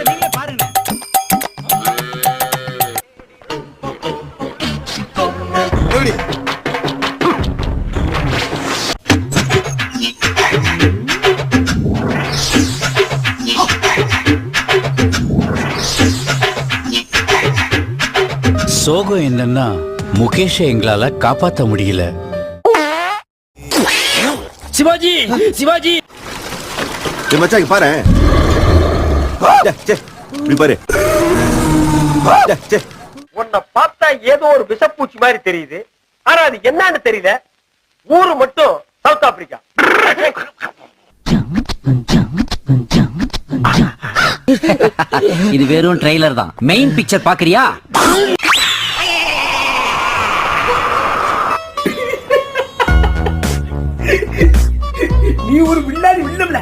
நீங்களே பாருங்க. சோகம் என்னன்னா முகேஷை எங்களால காப்பாத்த முடியல. சிவாஜி சிவாஜி மச்சாங்க பாரு, பாரு உன்னை பார்த்தா ஏதோ ஒரு விஷப்பூச்சி மாதிரி தெரியுது, ஆனா அது என்னன்னு தெரியல. ஊரு மட்டும் சவுத் ஆப்பிரிக்கா. இது வெறும் ட்ரெய்லர் தான், மெயின் பிக்சர் பாக்குறியா? நீ ஒரு வில்லாதி வில்லம்ல.